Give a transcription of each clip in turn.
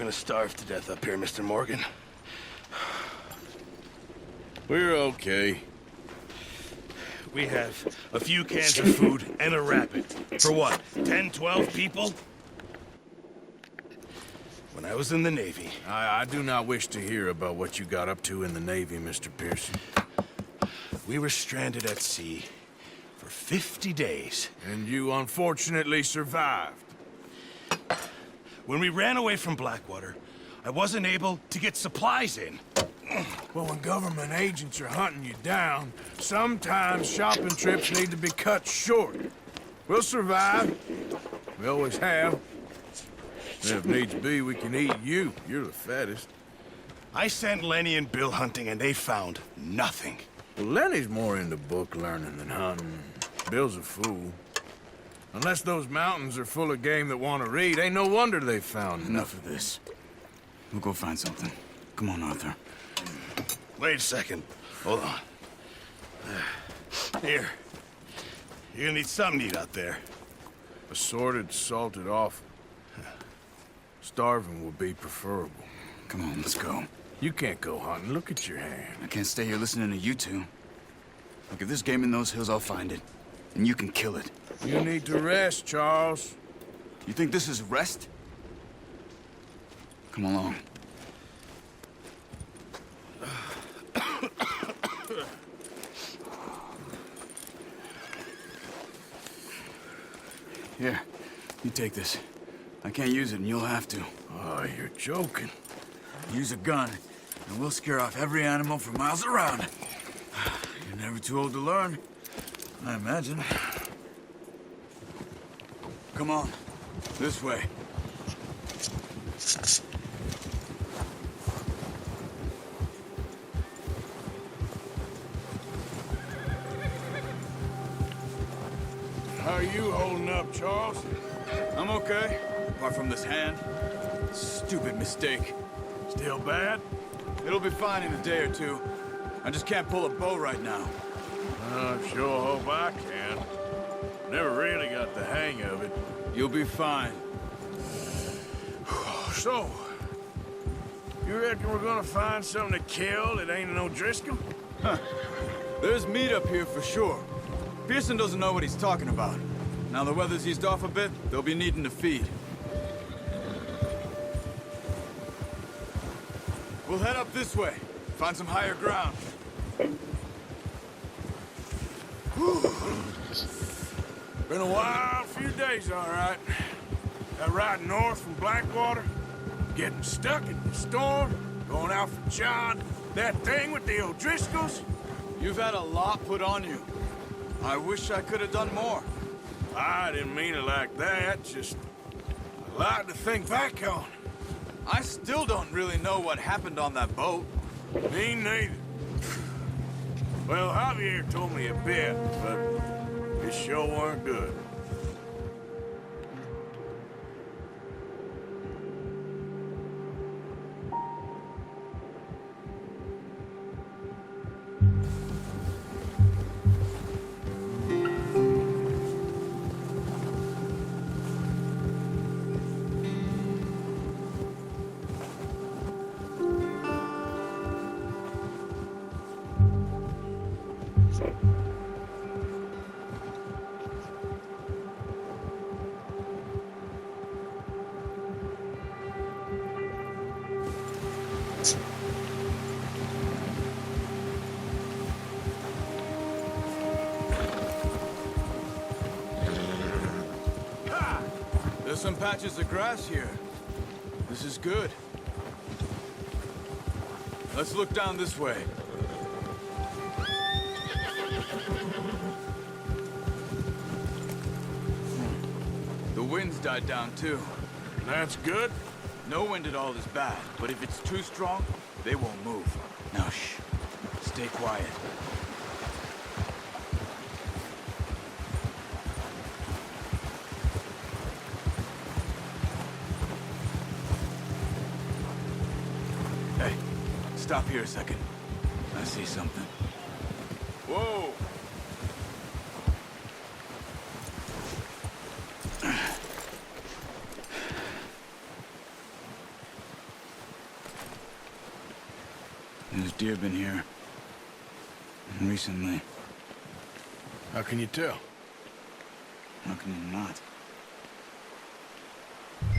gonna starve to death up here, Mr. Morgan. We're okay. We have a few cans of food and a rabbit. For what, 10, 12 people? When I was in the Navy... I do not wish to hear about what you got up to in the Navy, Mr. Pearson. We were stranded at sea for 50 days. And you unfortunately survived. When we ran away from Blackwater, I wasn't able to get supplies in. Well, when government agents are hunting you down, sometimes shopping trips need to be cut short. We'll survive. We always have. And if needs be, we can eat you. You're the fattest. I sent Lenny and Bill hunting, and they found nothing. Well, Lenny's more into book learning than hunting. Bill's a fool. Unless those mountains are full of game that want to read, ain't no wonder they found Enough of this. We'll go find something. Come on, Arthur. Wait a second. Hold on. Here. You're gonna need something to eat out there. Assorted, salted offal. Starving will be preferable. Come on, let's go. You can't go hunting. Look at your hand. I can't stay here listening to you two. Look, if there's game in those hills, I'll find it. And you can kill it. You need to rest, Charles. You think this is rest? Come along. Here, you take this. I can't use it, and you'll have to. Oh, you're joking. Use a gun, and we'll scare off every animal for miles around. You're never too old to learn, I imagine. Come on, this way. How are you holding up, Charles? I'm okay, apart from this hand. Stupid mistake. Still bad? It'll be fine in a day or two. I just can't pull a bow right now. I sure hope I can. Never really got the hang of it. You'll be fine. So, you reckon we're gonna find something to kill that ain't no Driscoll? Huh. There's meat up here for sure. Pearson doesn't know what he's talking about. Now the weather's eased off a bit, they'll be needing to feed. We'll head up this way. Find some higher ground. Been a wild few days, all right. That ride north from Blackwater, getting stuck in the storm, going out for John, that thing with the O'Driscolls. You've had a lot put on you. I wish I could have done more. I didn't mean it like that, just a lot to think back on. I still don't really know what happened on that boat. Me neither. Well, Javier told me a bit, but it sure weren't good. There's some patches of grass here. This is good. Let's look down this way. The wind's died down too. That's good. No wind at all is bad, but if it's too strong, they won't move. Now shh. Stay quiet. Hey, stop here a second. I see something. Whoa. deer been here? Recently. How can you tell? How can you not?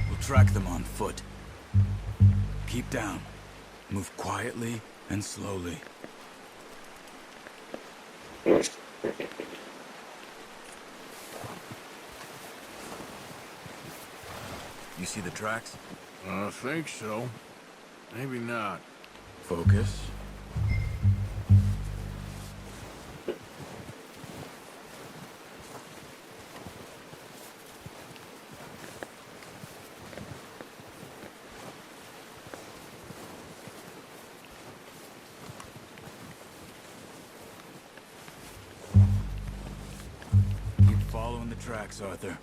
We'll track them on foot. Keep down. Move quietly and slowly. You see the tracks? I think so. Maybe not. Focus. Keep following the tracks, Arthur.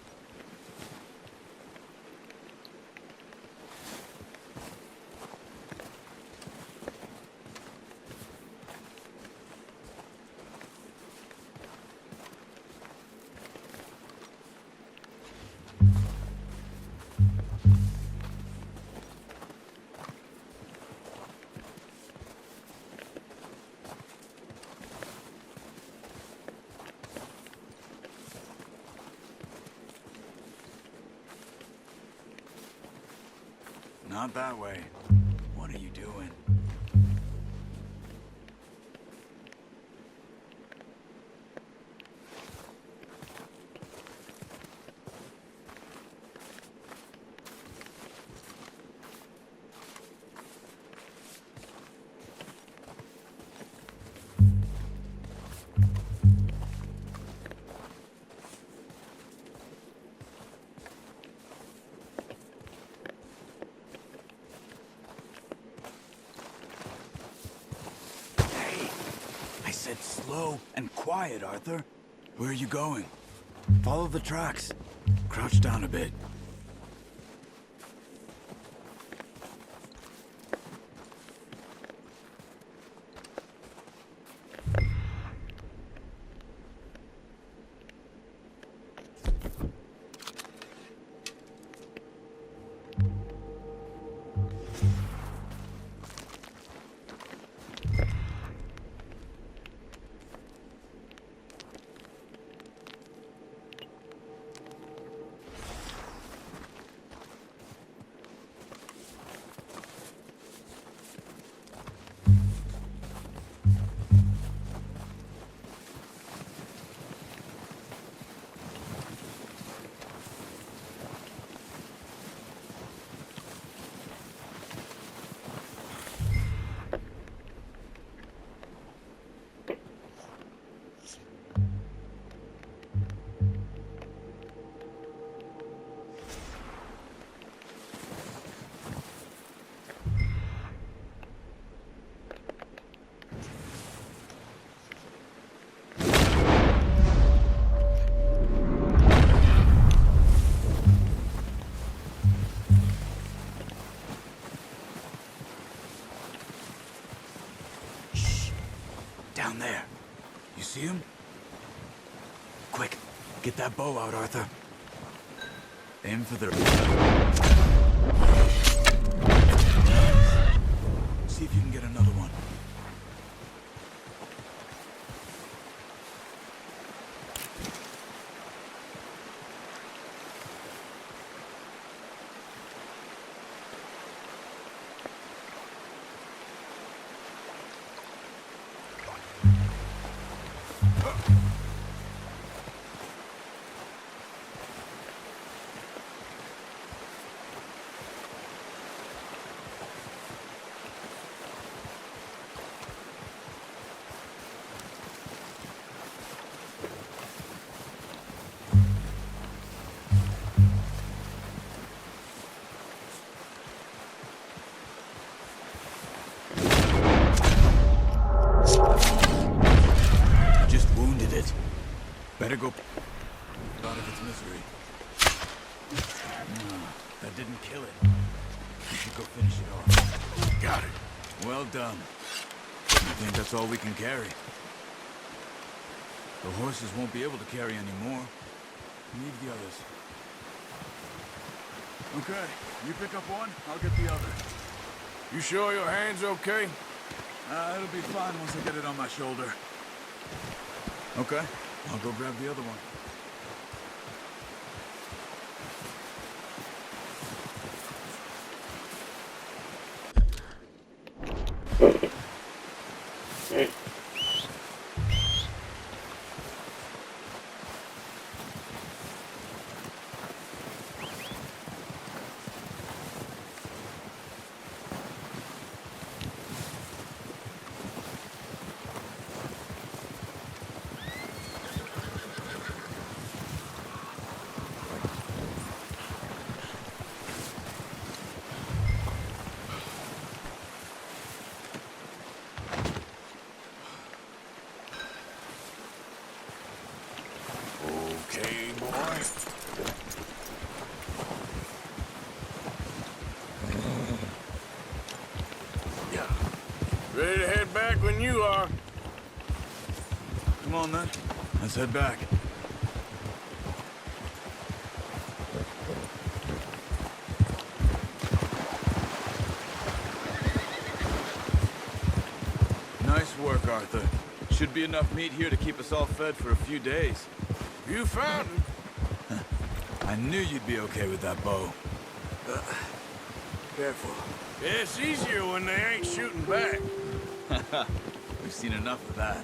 Not that way. What are you doing? I said slow and quiet, Arthur. Where are you going? Follow the tracks. Crouch down a bit. Down there. You see him? Quick, get that bow out, Arthur. Aim for the... See if you can get another one. Better go out of its misery. No, that didn't kill it. You should go finish it off. Got it. Well done. I think that's all we can carry. The horses won't be able to carry any more. Leave the others. Okay, you pick up one, I'll get the other. You sure your hand's okay? It'll be fine once I get it on my shoulder. Okay, I'll go grab the other one. Okay, boy. Yeah. Ready to head back when you are. Come on, then. Let's head back. Nice work, Arthur. Should be enough meat here to keep us all fed for a few days. You found it. I knew you'd be okay with that bow. Careful. Yeah, it's easier when they ain't shooting back. We've seen enough of that.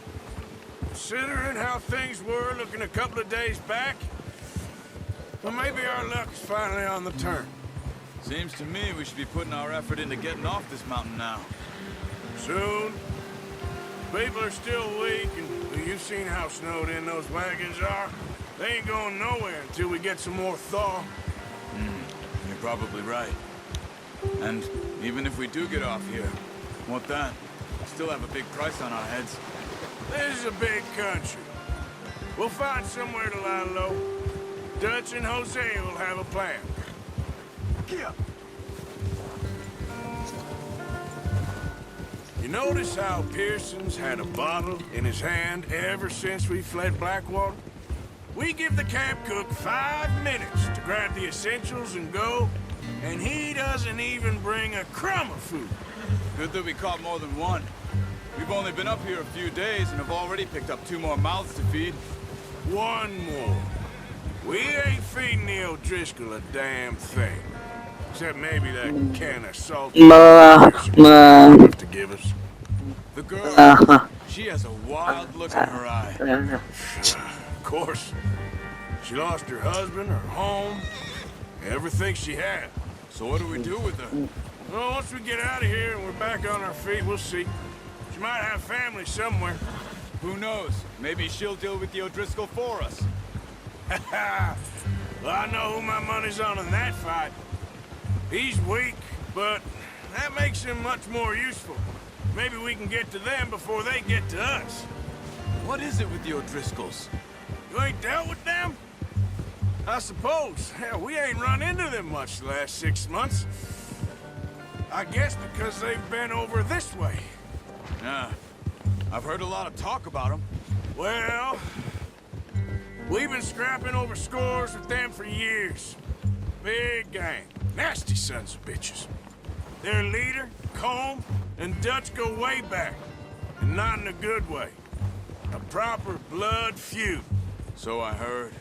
Considering how things were looking a couple of days back, well, maybe our luck is finally on the turn. Seems to me we should be putting our effort into getting off this mountain now. Soon. People are still weak, and you've seen how snowed in those wagons are. They ain't going nowhere until we get some more thaw. You're probably right. And even if we do get off here, what then? We still have a big price on our heads. This is a big country. We'll find somewhere to lie low. Dutch and Jose will have a plan. Yeah. You notice how Pearson's had a bottle in his hand ever since we fled Blackwater? We give the camp cook 5 minutes to grab the essentials and go, and he doesn't even bring a crumb of food. Good that we caught more than one. We've only been up here a few days and have already picked up 2 more mouths to feed. One more. We ain't feeding the O'Driscoll a damn thing. Except maybe that can of salt enough to give us. The girl, she has a wild look in her eye. Of course. She lost her husband, her home, everything she had. So what do we do with her? Well, once we get out of here and we're back on our feet, we'll see. She might have family somewhere. Who knows? Maybe she'll deal with the O'Driscoll for us. Well, I know who my money's on in that fight. He's weak, but that makes him much more useful. Maybe we can get to them before they get to us. What is it with the O'Driscolls? You ain't dealt with them? I suppose. Hell, we ain't run into them much the last 6 months. I guess because they've been over this way. Yeah. I've heard a lot of talk about them. Well, we've been scrapping over scores with them for years. Big gang. Nasty sons of bitches. Their leader, Combe, and Dutch go way back. And not in a good way. A proper blood feud. So I heard.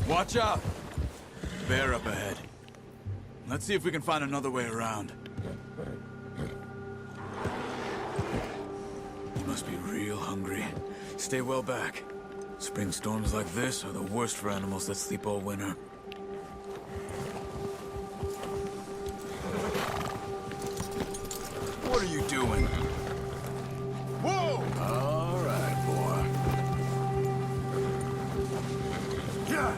Watch out! Bear up ahead. Let's see if we can find another way around. You must be real hungry. Stay well back. Spring storms like this are the worst for animals that sleep all winter. What are you doing? Whoa! All right, boy. Yeah.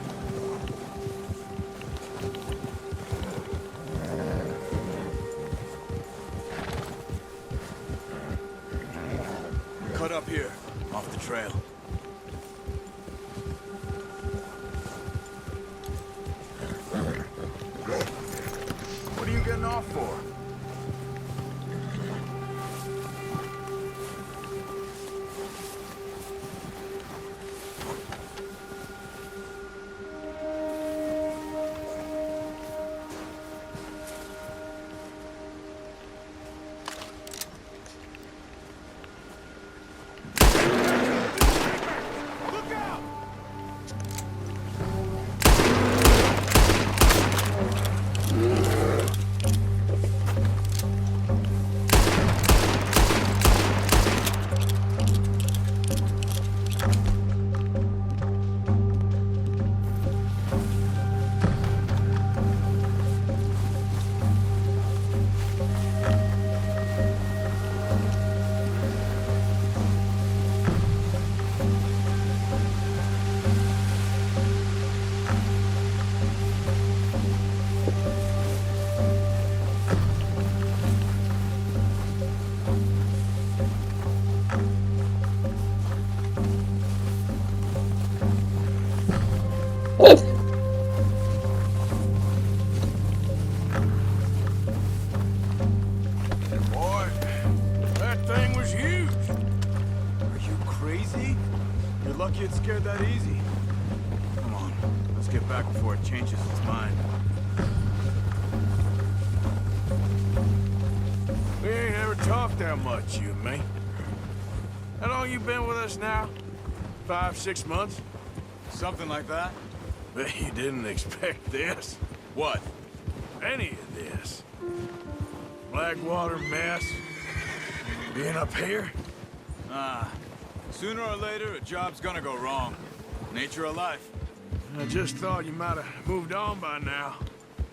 Cut up here, off the trail. What are you getting off for? You're lucky it scared that easy. Come on, let's get back before it changes its mind. We ain't ever talked that much, you and me. How long you been with us now? 5, 6 months? Something like that? Bet you didn't expect this. What? Any of this. Blackwater mess. Being up here? Sooner or later, a job's gonna go wrong. Nature of life. I just thought you might have moved on by now.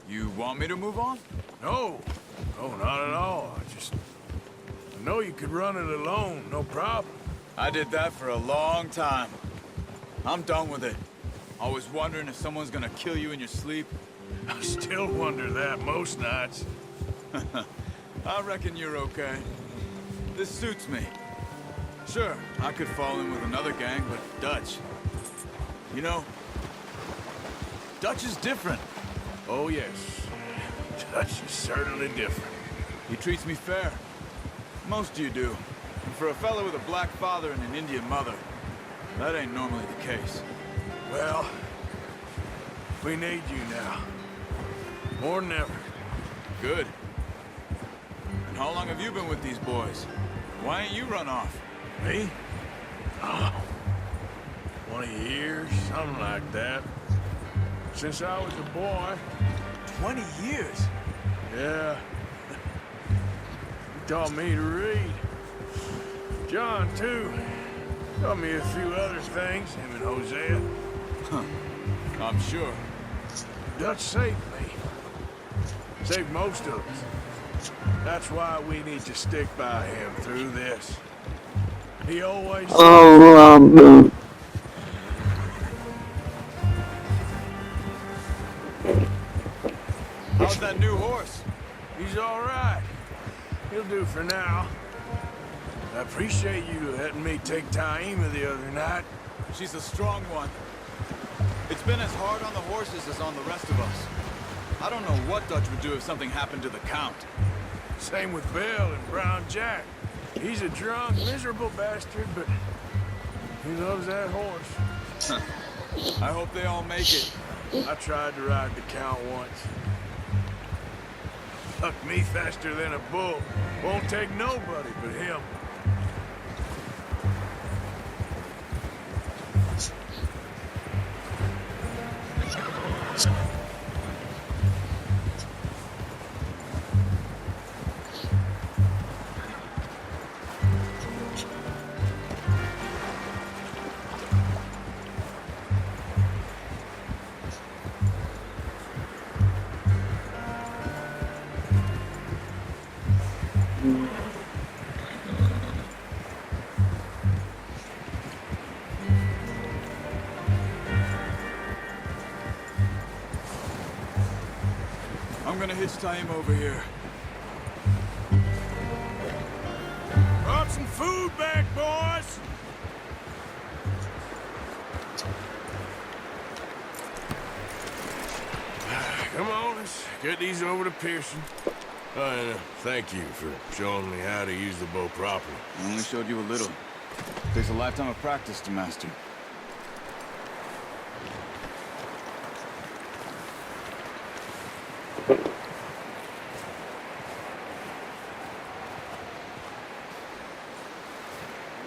You want me to move on? No. No, not at all. I know you could run it alone, no problem. I did that for a long time. I'm done with it. Always wondering if someone's gonna kill you in your sleep. I still wonder that most nights. I reckon you're okay. This suits me. Sure, I could fall in with another gang, but Dutch. You know, Dutch is different. Oh, yes. Dutch is certainly different. He treats me fair. Most of you do. And for a fellow with a black father and an Indian mother, that ain't normally the case. Well, we need you now. More than ever. Good. And how long have you been with these boys? Why ain't you run off? Me? Oh, 20 years, something like that. Since I was a boy. 20 years? Yeah. He taught me to read. John, too. Taught me a few other things, him and Hosea. Huh. I'm sure. Dutch saved me. Saved most of us. That's why we need to stick by him through this. He always... How's that new horse? He's all right. He'll do for now. I appreciate you letting me take Taima the other night. She's a strong one. It's been as hard on the horses as on the rest of us. I don't know what Dutch would do if something happened to the Count. Same with Bill and Brown Jack. He's a drunk, miserable bastard, but he loves that horse. I hope they all make it. I tried to ride the Count once. Fuck me faster than a bull. Won't take nobody but him. I'm gonna hitch Taima over here. Brought some food back, boys! Come on, let's get these over to Pearson. And thank you for showing me how to use the bow properly. I only showed you a little. Takes a lifetime of practice to master.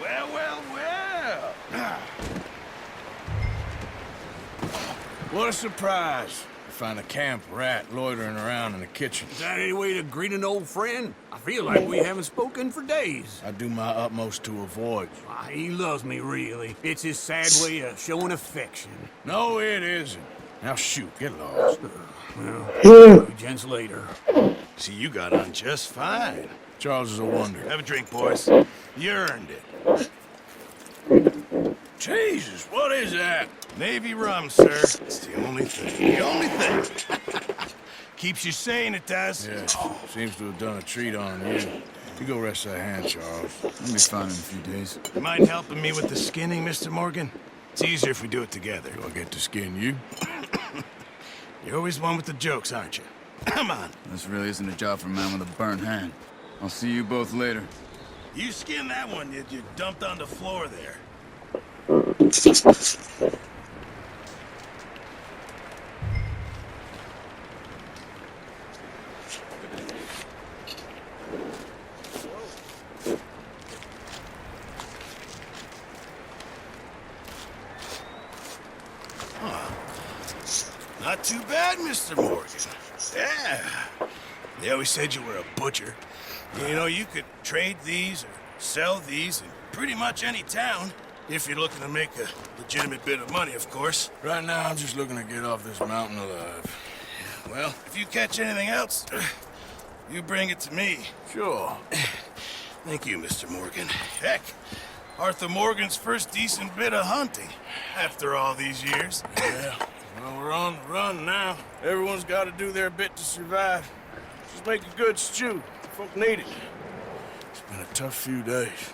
Well, well, well! What a surprise. Find a camp rat loitering around in the kitchen. Is that any way to greet an old friend? I feel like we haven't spoken for days. I do my utmost to avoid you. Why, he loves me, really. It's his sad way of showing affection. No, it isn't. Now shoot, get lost. Well, gents later. See, you got on just fine. Charles is a wonder. Have a drink, boys. You earned it. Jesus, what is that? Navy rum, sir. It's the only thing. The only thing. Keeps you sane, it does. Yeah, seems to have done a treat on you. You go rest that hand, Charles. I'll be fine in a few days. You mind helping me with the skinning, Mr. Morgan? It's easier if we do it together. Do I get to skin you? You're always one with the jokes, aren't you? Come on. This really isn't a job for a man with a burnt hand. I'll see you both later. You skin that one you dumped on the floor there. Not too bad, Mr. Morgan. Yeah. They always said you were a butcher. You know, you could trade these or sell these in pretty much any town. If you're looking to make a legitimate bit of money, of course. Right now, I'm just looking to get off this mountain alive. Well, if you catch anything else, you bring it to me. Sure. Thank you, Mr. Morgan. Heck, Arthur Morgan's first decent bit of hunting after all these years. Yeah. Well, we're on the run now. Everyone's got to do their bit to survive. Just make a good stew. Folk need it. It's been a tough few days.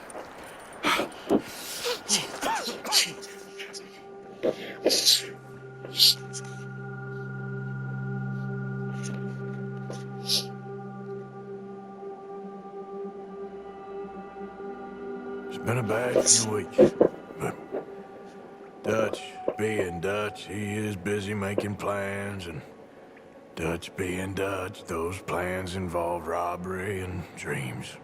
It's been a bad few weeks, but Dutch being Dutch, he is busy making plans, and Dutch being Dutch, those plans involve robbery and dreams.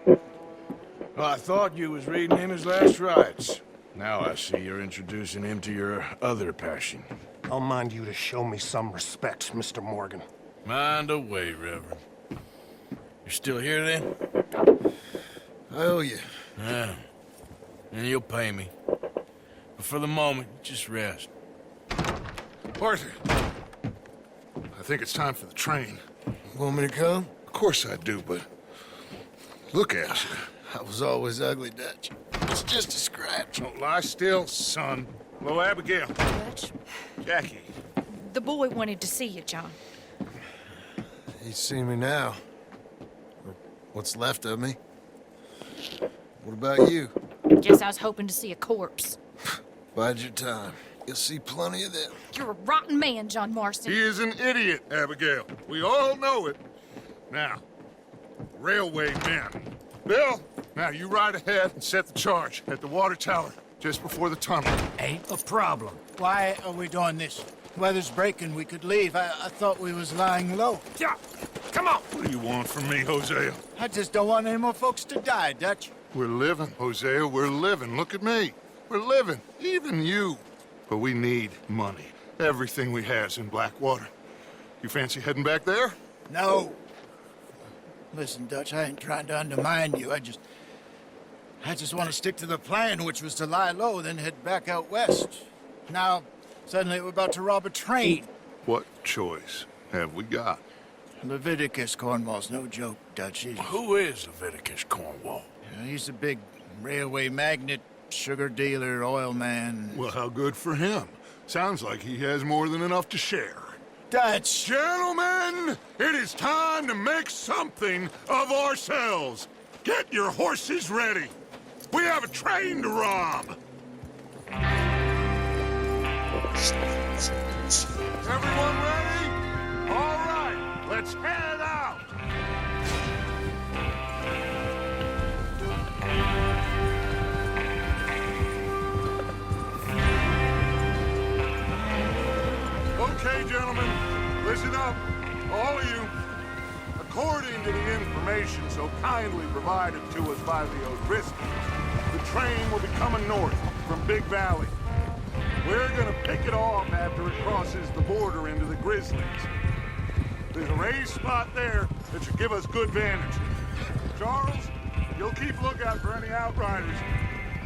Well, I thought you was reading him his last rites. Now I see you're introducing him to your other passion. I'll mind you to show me some respect, Mr. Morgan. Mind away, Reverend. You're still here, then? I owe you. Yeah. And you'll pay me. But for the moment, just rest. Arthur, I think it's time for the train. Want me to come? Of course I do, but look at you. I was always ugly, Dutch. It's just a scratch. Don't lie still, son. Hello, Abigail. Dutch, Jackie. the boy wanted to see you, John. He's seen me now. Or what's left of me. What about you? Guess I was hoping to see a corpse. Bide your time. You'll see plenty of them. You're a rotten man, John Marston. He is an idiot, Abigail. We all know it. Now, railway men. Bill, now you ride ahead and set the charge at the water tower just before the tunnel. Ain't a problem. Why are we doing this? Weather's breaking. We could leave. I thought we was lying low. Yeah, come on. What do you want from me, Hosea? I just don't want any more folks to die, Dutch. We're living, Hosea. We're living. Look at me. We're living. Even you. But we need money. Everything we has in Blackwater. You fancy heading back there? No. Listen, Dutch, I ain't trying to undermine you. I just want to stick to the plan, which was to lie low, then head back out west. Now, suddenly we're about to rob a train. What choice have we got? Leviticus Cornwall's no joke, Dutch. Who is Leviticus Cornwall? He's a big railway magnate, sugar dealer, oil man. Well, how good for him. Sounds like he has more than enough to share. Dutch! Gentlemen, it is time to make something of ourselves. Get your horses ready. We have a train to rob. Everyone ready? All right, let's head out. Okay, gentlemen, listen up, all of you. According to the information so kindly provided to us by the O'Driscolls, the train will be coming north from Big Valley. We're gonna pick it off after it crosses the border into the Grizzlies. There's a raised spot there that should give us good vantage. Charles, you'll keep lookout for any outriders.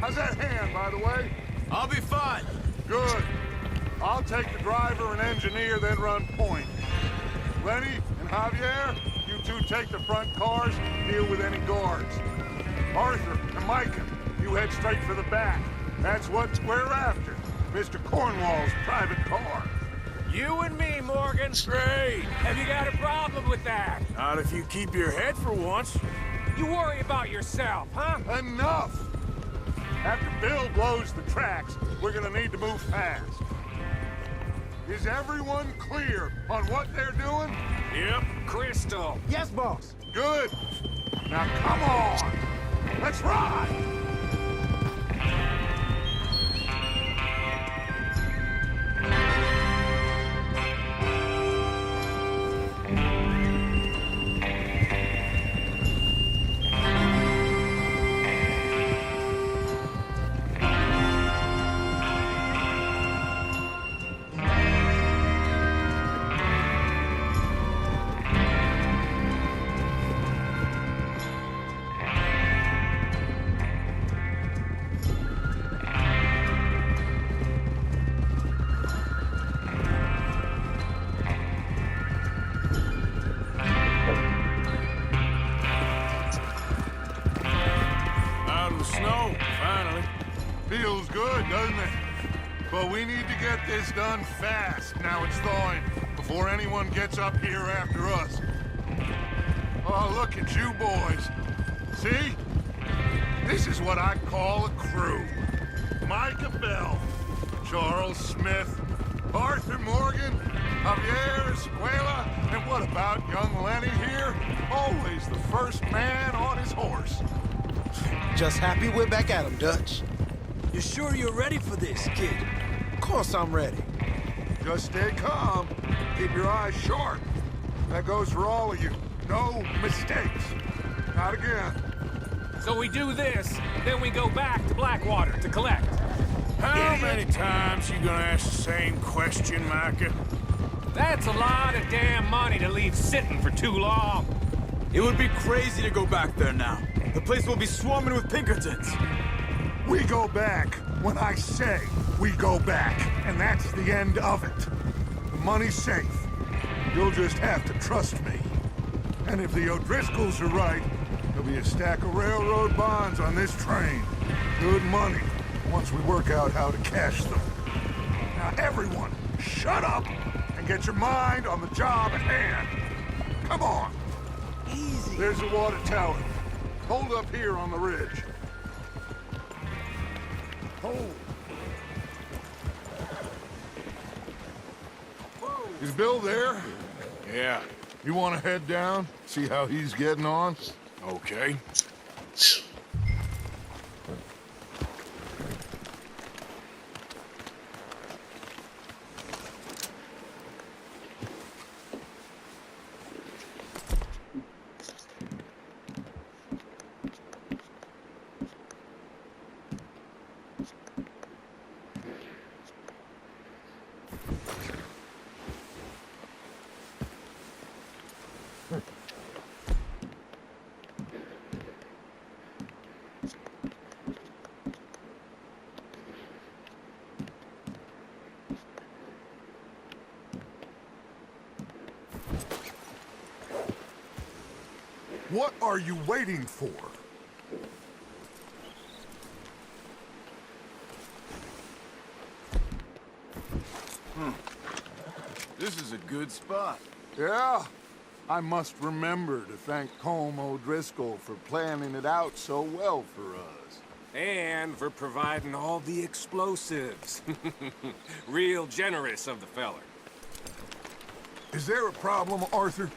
How's that hand, by the way? I'll be fine. Good. I'll take the driver and engineer, then run point. Lenny and Javier, you two take the front cars, deal with any guards. Arthur and Micah, you head straight for the back. That's what we're after. Mr. Cornwall's private car. You and me, Morgan. Great. Have you got a problem with that? Not if you keep your head for once. You worry about yourself, huh? Enough! After Bill blows the tracks, we're gonna need to move fast. Is everyone clear on what they're doing? Yep. Crystal. Yes, boss. Good. Now come on! Let's ride! Feels good, doesn't it? But we need to get this done fast, now it's thawing, before anyone gets up here after us. Oh, look at you boys. See? This is what I call a crew. Micah Bell, Charles Smith, Arthur Morgan, Javier Escuela, and what about young Lenny here? Always the first man on his horse. Just happy we're back at him, Dutch. You sure you're ready for this, kid? Of course I'm ready. Just stay calm. Keep your eyes sharp. That goes for all of you. No mistakes. Not again. So we do this, then we go back to Blackwater to collect. How many times you gonna ask the same question, Micah? That's a lot of damn money to leave sitting for too long. It would be crazy to go back there now. The place will be swarming with Pinkertons. We go back when I say we go back, and that's the end of it. The money's safe. You'll just have to trust me. And if the O'Driscolls are right, there'll be a stack of railroad bonds on this train. Good money, once we work out how to cash them. Now everyone, shut up and get your mind on the job at hand. Come on. Easy. There's the water tower. Hold up here on the ridge. Hold. Is Bill there? Yeah. You want to head down, see how he's getting on? Okay. What are you waiting for? This is a good spot. Yeah. I must remember to thank Colm O'Driscoll for planning it out so well for us. And for providing all the explosives. Real generous of the feller. Is there a problem, Arthur?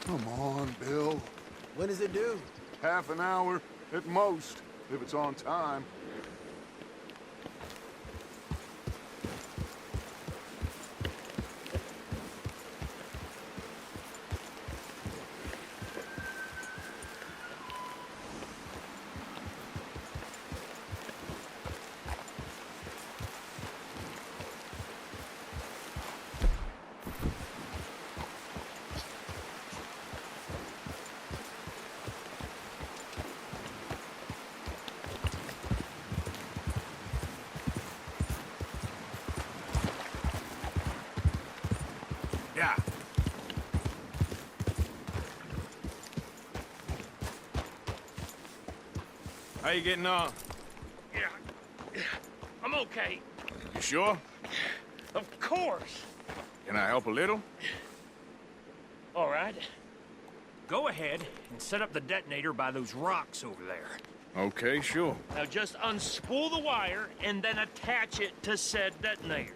Come on, Bill. When does it due? Half an hour at most, if it's on time. Yeah. How you getting on? Yeah. I'm okay. You sure? Of course. Can I help a little? All right. Go ahead and set up the detonator by those rocks over there. Okay, sure. Now just unspool the wire and then attach it to said detonator.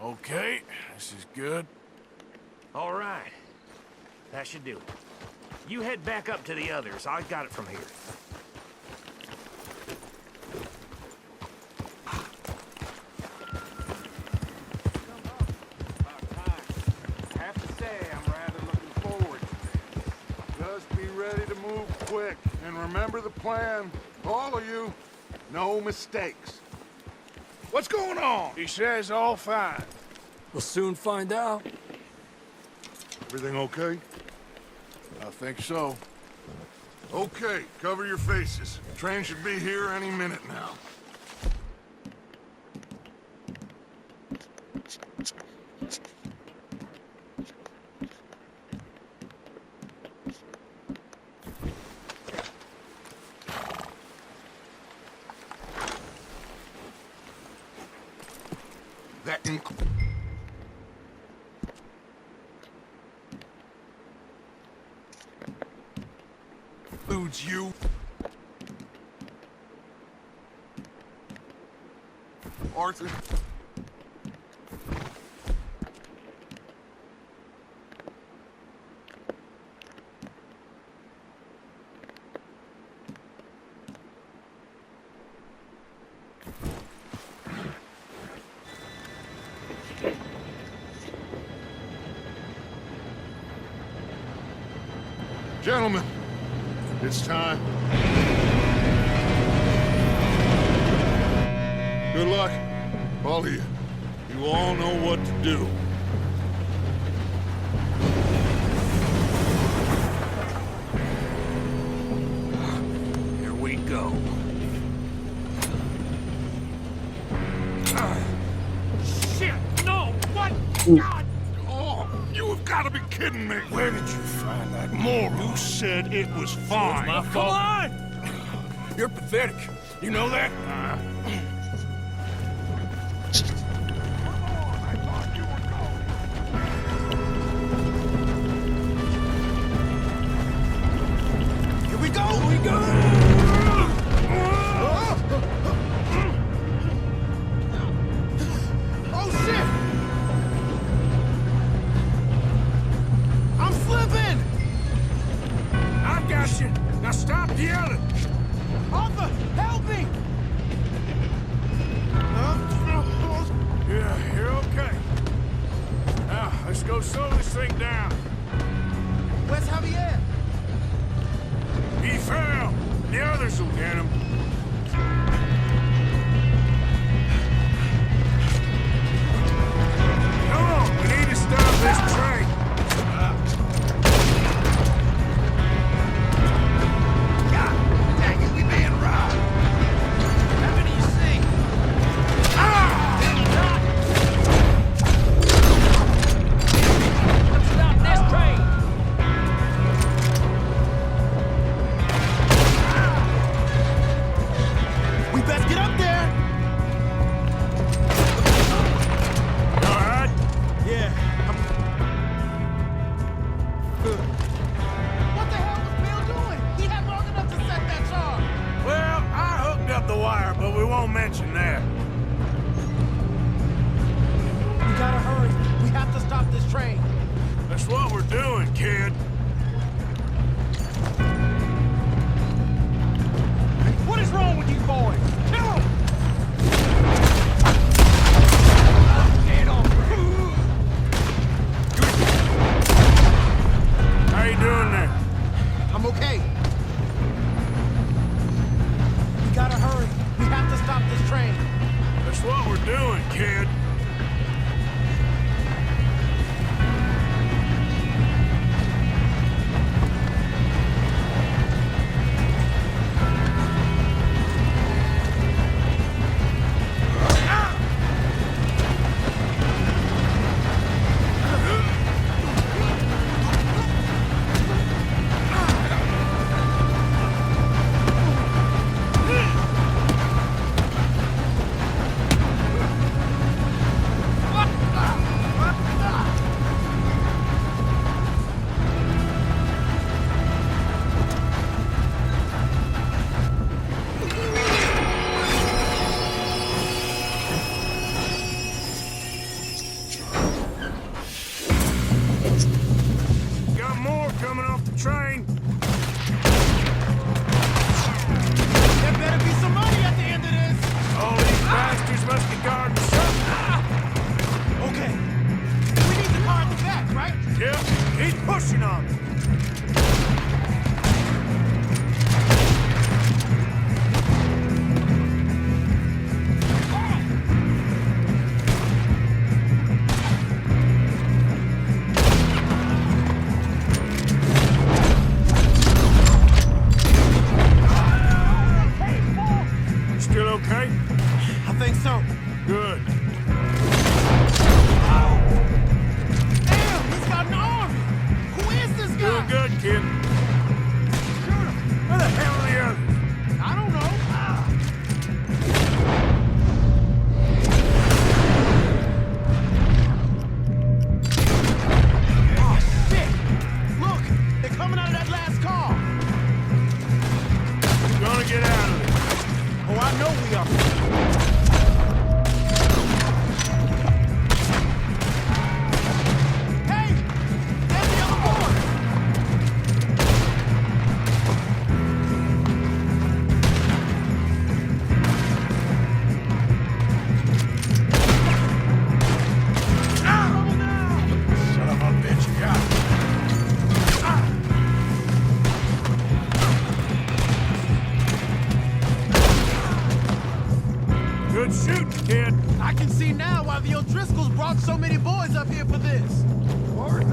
Okay, this is good. All right. That should do it. You head back up to the others. I got it from here. I have to say, I'm rather looking forward to this. Just be ready to move quick. And remember the plan. All of you. No mistakes. What's going on? He says all fine. We'll soon find out. Everything okay? I think so. Okay, cover your faces. Train should be here any minute now. That includes you. Arthur. Gentlemen, it's time. Good luck, all of you. You all know what to do. Here we go. Shit! No! What? God! Oh, you have got to be kidding me. Where did you find that moron? You said it was fine. My Come fault. on! You're pathetic. You know that? Here we go! Here we go! Oh, shit! I'm slipping! I got you. Now stop yelling. Arthur, help me! Yeah, you're okay. Now, let's go slow this thing down. Where's Javier? He fell. The others will get him. Come on, we need to stop this train. God dang it, we being robbed! How many you see? Stop this train! We best get up there! All right? Yeah. What the hell was Bill doing? He had long enough to set that charge. Well, I hooked up the wire, but we won't mention that. We gotta hurry. We have to stop this train. That's what we're doing, kid. What is wrong with you boys? Kill 'em! How you doing there? I'm okay. kid. Coming off the train. There better be some money at the end of this. All these bastards must be guarding something. Okay. We need the car at the back, right? Yep, keep pushing on it. Still okay? I think so. Good. Damn, he's got an army. Who is this guy? Doing good, kid. Shoot him. Where the hell are the others? I don't know. Oh, shit. Look, they're coming out of that last car. We're gonna get out of it. Oh, I know we are. Hey! There's the other boy! Son of a bitch, yeah. Good shooting, kid. I can see now why the O'Driscolls brought so many boys up here for this. Arthur,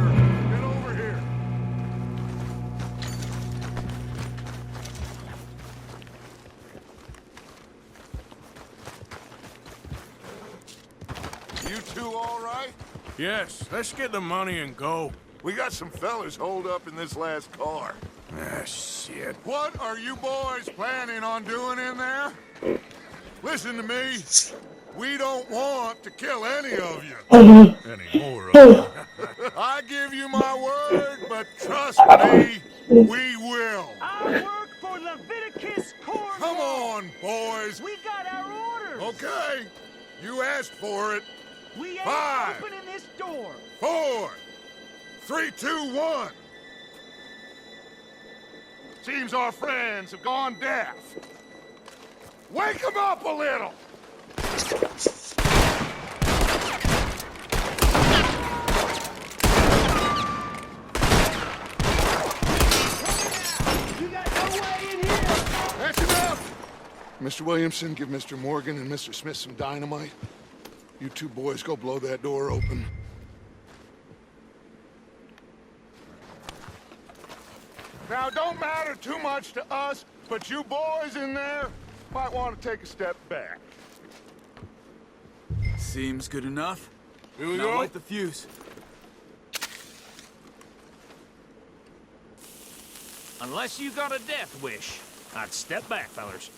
get over here. You two all right? Yes, let's get the money and go. We got some fellas holed up in this last car. Ah, shit. What are you boys planning on doing in there? Listen to me. We don't want to kill any of you. Any more of you. I give you my word, but trust me, we will. I work for Leviticus Corps. Come on, boys. We got our orders. Okay. You asked for it. We ain't 5, opening this door. 4, 3, 2, 1. Seems our friends have gone deaf. Wake them up a little. You got no way in here. That's enough. Mr. Williamson, give Mr. Morgan and Mr. Smith some dynamite. You two boys go blow that door open. Now, don't matter too much to us, but you boys in there might want to take a step back. Seems good enough. Here we Now go. light the fuse. Unless you got a death wish, I'd step back, fellers.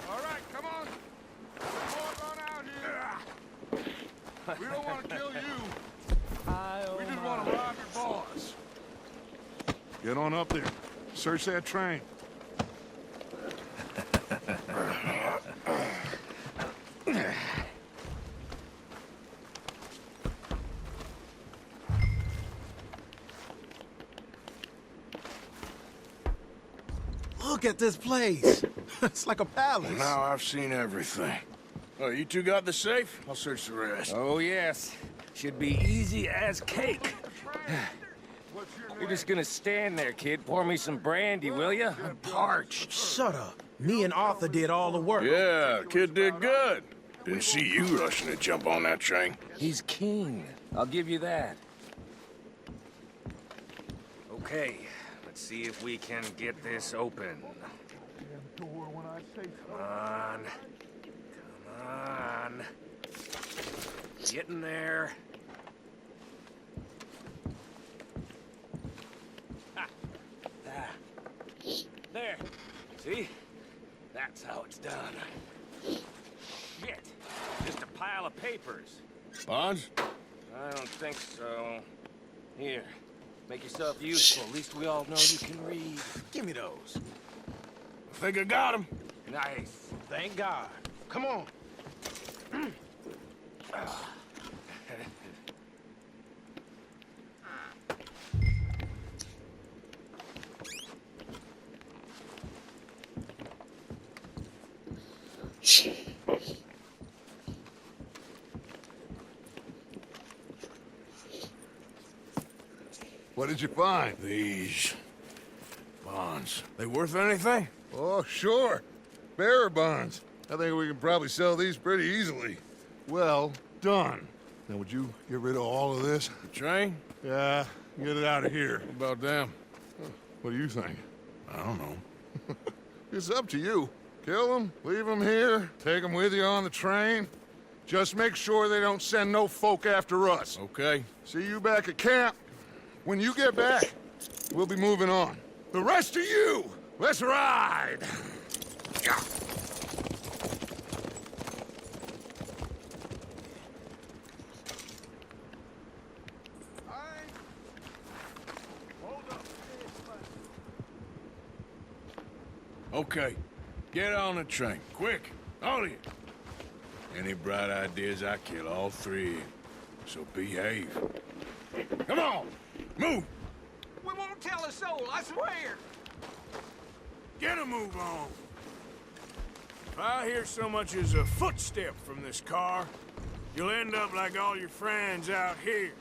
All right, come on. More run out here. We don't want to kill you. We just want to rob your boss. Get on up there. Search that train. Look at this place. It's like a palace. Now I've seen everything. Oh, you two got the safe? I'll search the rest. Oh, yes. Should be easy as cake. You're just gonna stand there, kid. Pour me some brandy, will you? I'm parched. Shut up. Me and Arthur did all the work. Yeah, the kid did good. Didn't see you rushing to jump on that train. He's keen. I'll give you that. Okay, let's see if we can get this open. Come on. Come on. Getting there. Ah. Ah. There. See? That's how it's done. Shit. Just a pile of papers. Bonds? I don't think so. Here. Make yourself useful. At least we all know you can read. Give me those. I think I got him. Nice. Thank God. Come on. What did you find? These bonds. They worth anything? Oh, sure. Bearer bonds. I think we can probably sell these pretty easily. Well done. Now, would you get rid of all of this? The train? Yeah, get it out of here. What about them? What do you think? I don't know. It's up to you. Kill them, leave them here, take them with you on the train. Just make sure they don't send no folk after us. Okay. See you back at camp. When you get back, we'll be moving on. The rest of you, let's ride! Okay. Get on the train. Quick. All of you. Any bright ideas, I kill all three of you. So behave. Come on! Move! We won't tell a soul, I swear. Get a move on! If I hear so much as a footstep from this car, you'll end up like all your friends out here.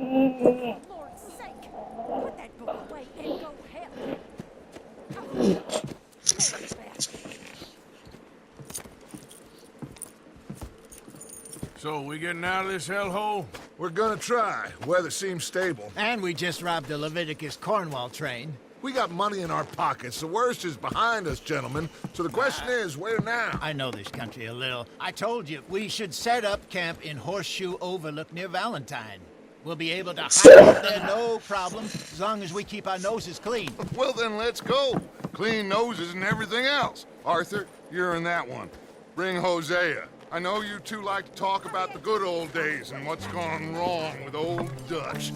For Lord's sake, put that book away and go help. So, we getting out of this hellhole? We're gonna try. Weather seems stable. And we just robbed the Leviticus Cornwall train. We got money in our pockets. The worst is behind us, gentlemen. So the question is, where now? I know this country a little. I told you, we should set up camp in Horseshoe Overlook near Valentine. We'll be able to hide out there, no problem, as long as we keep our noses clean. Well, then let's go. Clean noses and everything else. Arthur, you're in that one. Bring Hosea. I know you two like to talk about the good old days and what's gone wrong with old Dutch.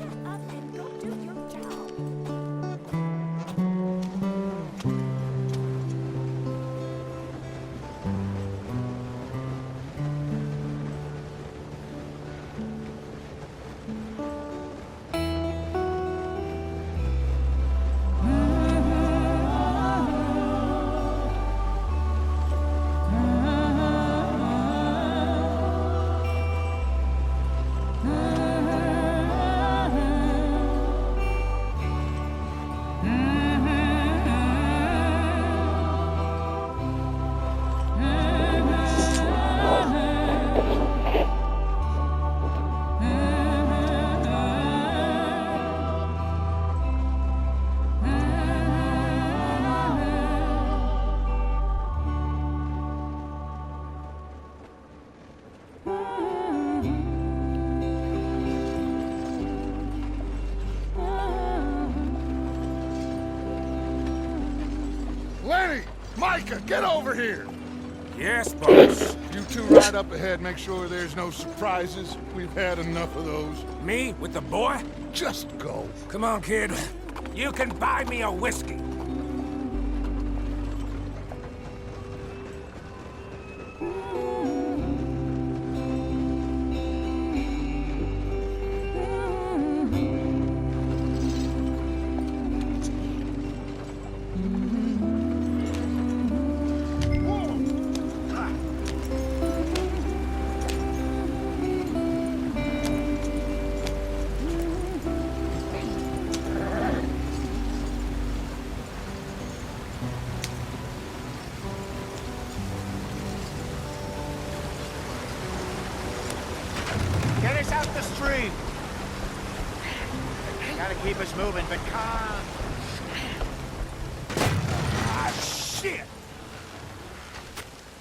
Micah, get over here! Yes, boss. You two ride up ahead, make sure there's no surprises. We've had enough of those. Me with the boy? Just go. Come on, kid. You can buy me a whiskey. Get us out the stream. Gotta keep us moving, but calm. Ah, shit!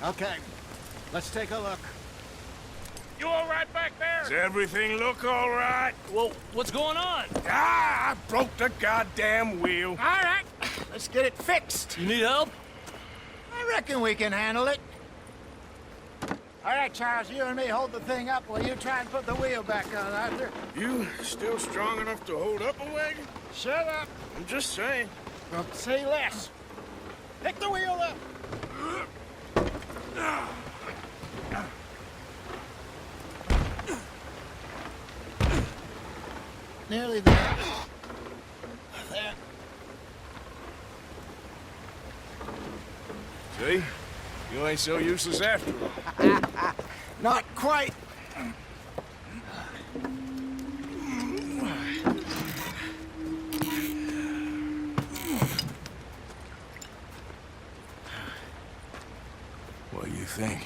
Okay, let's take a look. You all right back there? Does everything look all right? Well, what's going on? Ah, I broke the goddamn wheel. All right, let's get it fixed. You need help? I reckon we can handle it. All right, Charles, you and me hold the thing up while you try and put the wheel back on, Arthur. You still strong enough to hold up a wagon? Shut up. I'm just saying. Well, say less. Pick the wheel up. Nearly there. There. See? You ain't so useless after all. Not quite. What do you think?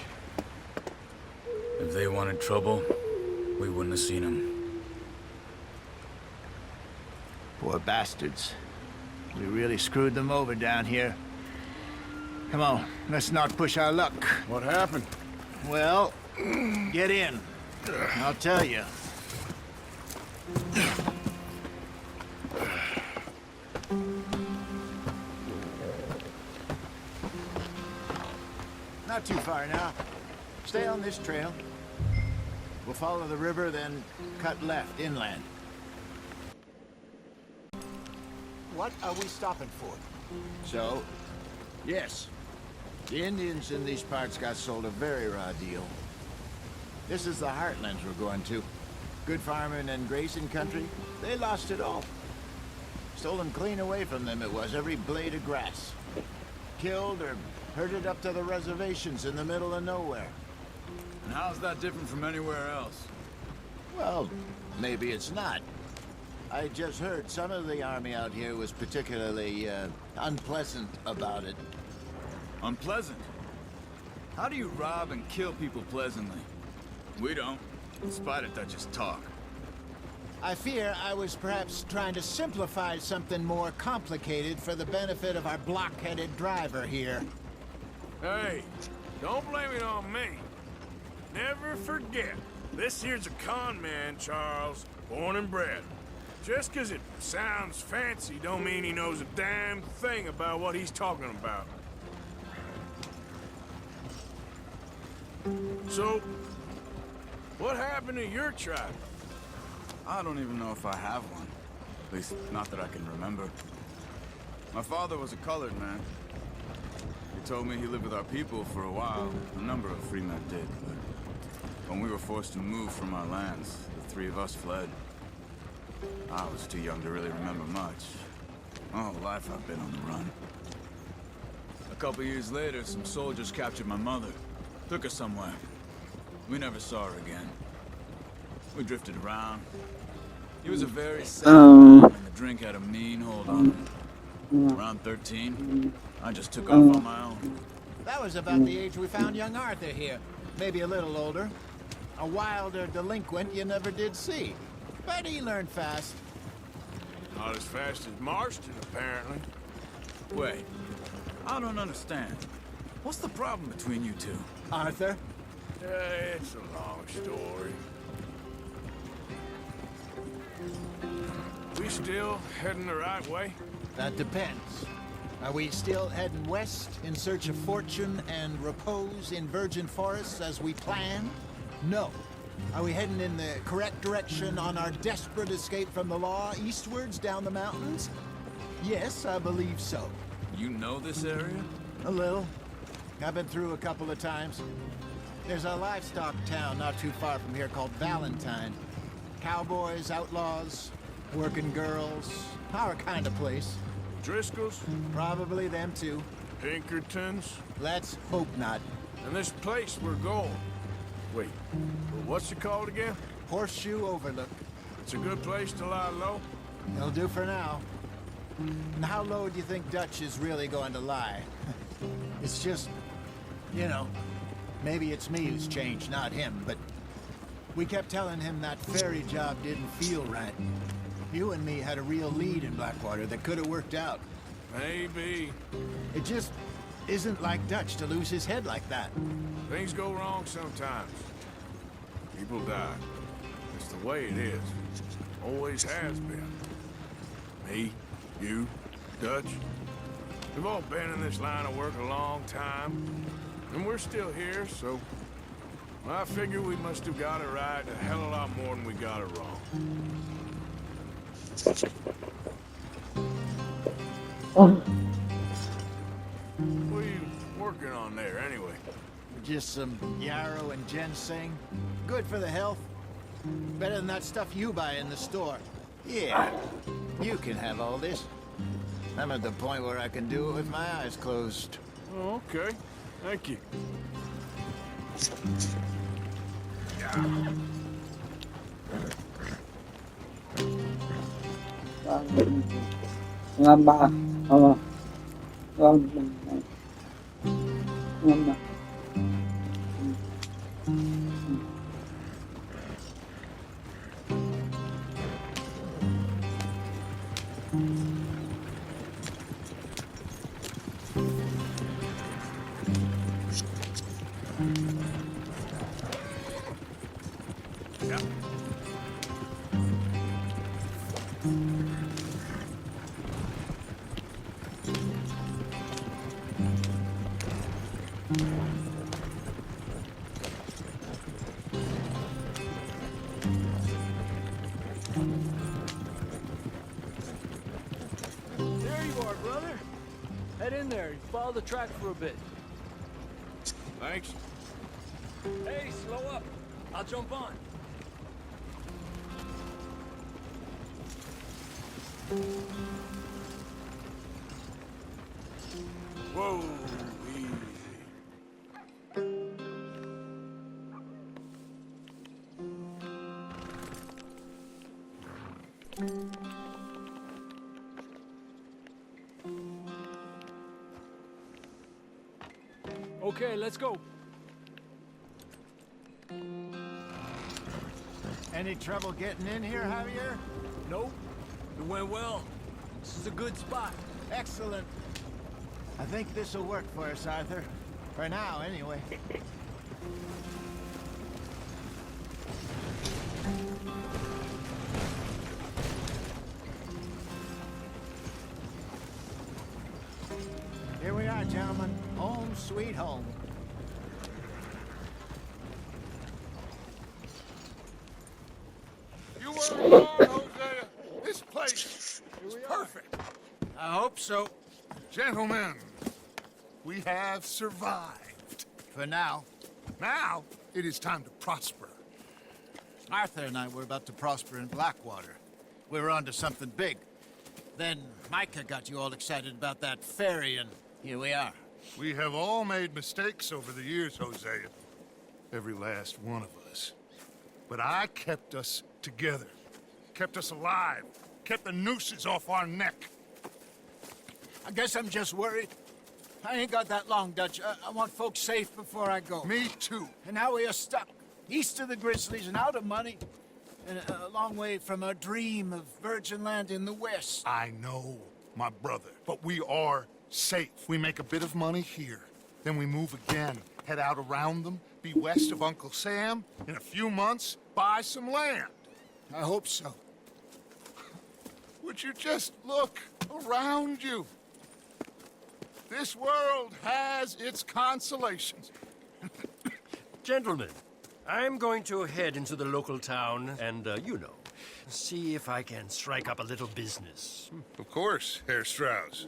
If they wanted trouble, we wouldn't have seen them. Poor bastards. We really screwed them over down here. Come on, let's not push our luck. What happened? Well, get in. I'll tell you. Not too far now. Stay on this trail. We'll follow the river, then cut left inland. What are we stopping for? So, yes, the Indians in these parts got sold a very raw deal. This is the heartlands we're going to. Good farming and grazing country, they lost it all. Stolen clean away from them it was, every blade of grass. Killed or herded up to the reservations in the middle of nowhere. And how's that different from anywhere else? Well, maybe it's not. I just heard some of the army out here was particularly, unpleasant about it. Unpleasant? How do you rob and kill people pleasantly? We don't, in spite of Dutch's talk. I fear I was perhaps trying to simplify something more complicated for the benefit of our block-headed driver here. Hey, don't blame it on me. Never forget, this here's a con man, Charles, born and bred. Just 'cause it sounds fancy don't mean he knows a damn thing about what he's talking about. So, what happened to your tribe? I don't even know if I have one. At least, not that I can remember. My father was a colored man. He told me he lived with our people for a while. A number of free men did, but when we were forced to move from our lands, the three of us fled. I was too young to really remember much. My whole life I've been on the run. A couple years later, some soldiers captured my mother. Took her somewhere. We never saw her again. We drifted around. He was a very sad man, and the drink had a mean hold on him. Around 13, I just took off on my own. That was about the age we found young Arthur here. Maybe a little older. A wilder delinquent you never did see. But he learned fast. Not as fast as Marston, apparently. Wait, I don't understand. What's the problem between you two? Arthur? It's a long story. We still heading the right way? That depends. Are we still heading west in search of fortune and repose in virgin forests as we planned? No. Are we heading in the correct direction on our desperate escape from the law eastwards down the mountains? Yes, I believe so. You know this area? A little. I've been through a couple of times. There's a livestock town not too far from here called Valentine. Cowboys, outlaws, working girls, our kind of place. Driscoll's? Probably them too. Pinkertons? Let's hope not. And this place we're going. Wait, what's it called again? Horseshoe Overlook. It's a good place to lie low? It'll do for now. And how low do you think Dutch is really going to lie? It's just, you know, maybe it's me who's changed, not him, but we kept telling him that ferry job didn't feel right. You and me had a real lead in Blackwater that could have worked out. Maybe. It just isn't like Dutch to lose his head like that. Things go wrong sometimes. People die. It's the way it is. Always has been. Me, you, Dutch. We've all been in this line of work a long time. And we're still here, so... I figure we must have got it right a hell of a lot more than we got it wrong. What are you working on there, anyway? Just some yarrow and ginseng. Good for the health. Better than that stuff you buy in the store. Yeah, you can have all this. I'm at the point where I can do it with my eyes closed. Oh, okay. Thank you. Ngamba. Oh. Ngamba. There you are, brother. Head in there. Follow the track for a bit. Thanks. Hey, slow up. I'll jump on. Whoa, easy. Okay, let's go. Any trouble getting in here, Javier? Nope. It went well. This is a good spot. Excellent. I think this will work for us, Arthur. For now, anyway. Here we are, gentlemen. Home sweet home. You were wrong, Hosea. This place is perfect. I hope so. Gentlemen, we have survived. For now. Now, it is time to prosper. Arthur and I were about to prosper in Blackwater. We were onto something big. Then Micah got you all excited about that ferry, and here we are. We have all made mistakes over the years, Hosea. Every last one of us. But I kept us together. Kept us alive. Kept the nooses off our neck. I guess I'm just worried. I ain't got that long, Dutch. I want folks safe before I go. Me too. And now we are stuck. East of the Grizzlies and out of money. And a long way from our dream of virgin land in the west. I know, my brother. But we are safe. We make a bit of money here. Then we move again. Head out around them. Be west of Uncle Sam. In a few months, buy some land. I hope so. Would you just look around you? This world has its consolations. Gentlemen, I'm going to head into the local town and, see if I can strike up a little business. Of course, Herr Strauss.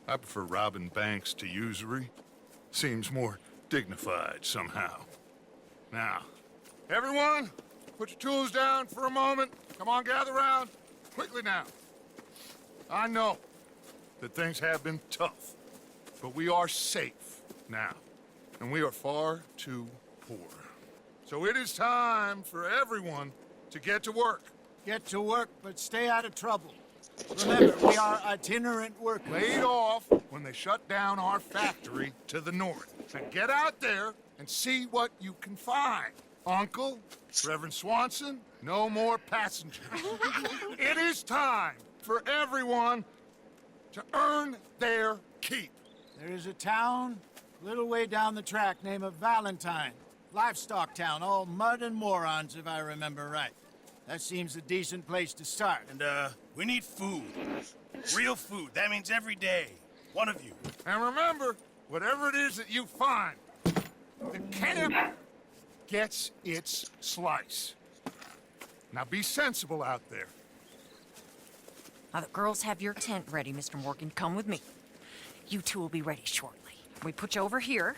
I prefer robbing banks to usury. Seems more dignified somehow. Now, everyone, put your tools down for a moment. Come on, gather round. Quickly now. I know that things have been tough, but we are safe now, and we are far too poor. So it is time for everyone to get to work. Get to work, but stay out of trouble. Remember, we are itinerant workers. Laid off when they shut down our factory to the north. So get out there and see what you can find. Uncle, Reverend Swanson, no more passengers. It is time for everyone to earn their keep. There is a town a little way down the track named Valentine. Livestock town, all mud and morons, if I remember right. That seems a decent place to start. And, we need food. Real food. That means every day. One of you. And remember, whatever it is that you find, the camp gets its slice. Now be sensible out there. Now the girls have your tent ready, Mr. Morgan. Come with me. You two will be ready shortly. We put you over here.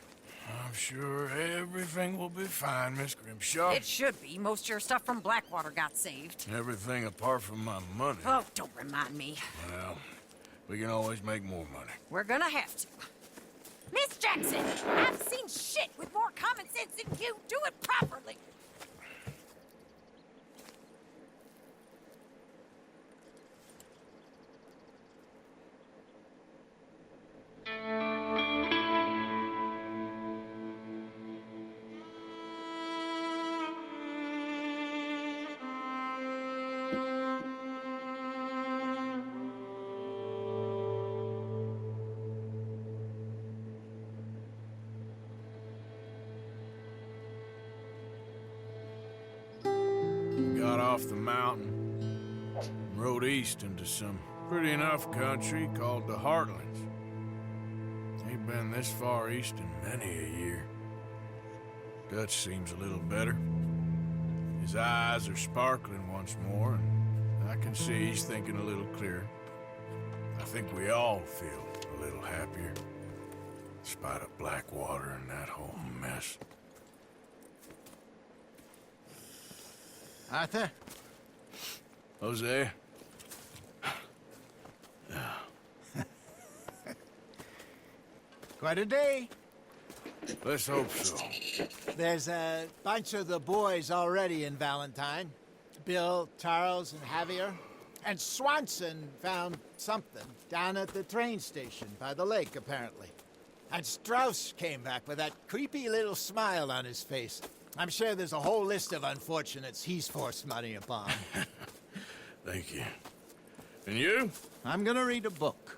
I'm sure everything will be fine, Miss Grimshaw. It should be. Most of your stuff from Blackwater got saved. Everything apart from my money. Oh, don't remind me. Well, we can always make more money. We're gonna have to. Miss Jackson, I've seen shit with more common sense than you. Do it properly. Got off the mountain, rode east into some pretty enough country called the Heartlands. Ain't been this far east in many a year. Dutch seems a little better. His eyes are sparkling once more, and I can see he's thinking a little clearer. I think we all feel a little happier, in spite of Blackwater and that whole mess. Arthur? Jose? Quite a day. Let's hope so. There's a bunch of the boys already in Valentine. Bill, Charles, and Javier. And Swanson found something down at the train station by the lake, apparently. And Strauss came back with that creepy little smile on his face. I'm sure there's a whole list of unfortunates he's forced money upon. Thank you. And you? I'm gonna read a book.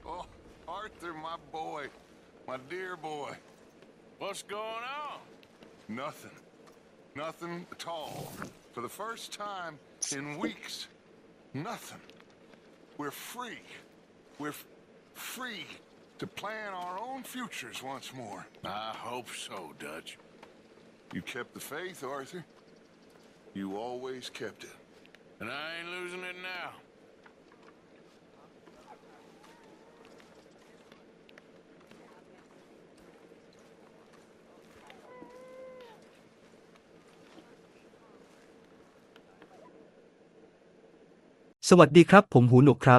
Oh, Arthur, my boy. My dear boy. What's going on? Nothing. Nothing at all. For the first time in weeks. Nothing. We're free. We're free to plan our own futures once more. I hope so, Dutch. You kept the faith, Arthur. You always kept it. And I ain't losing it now.สวัสดีครับผมหูหนวกครับ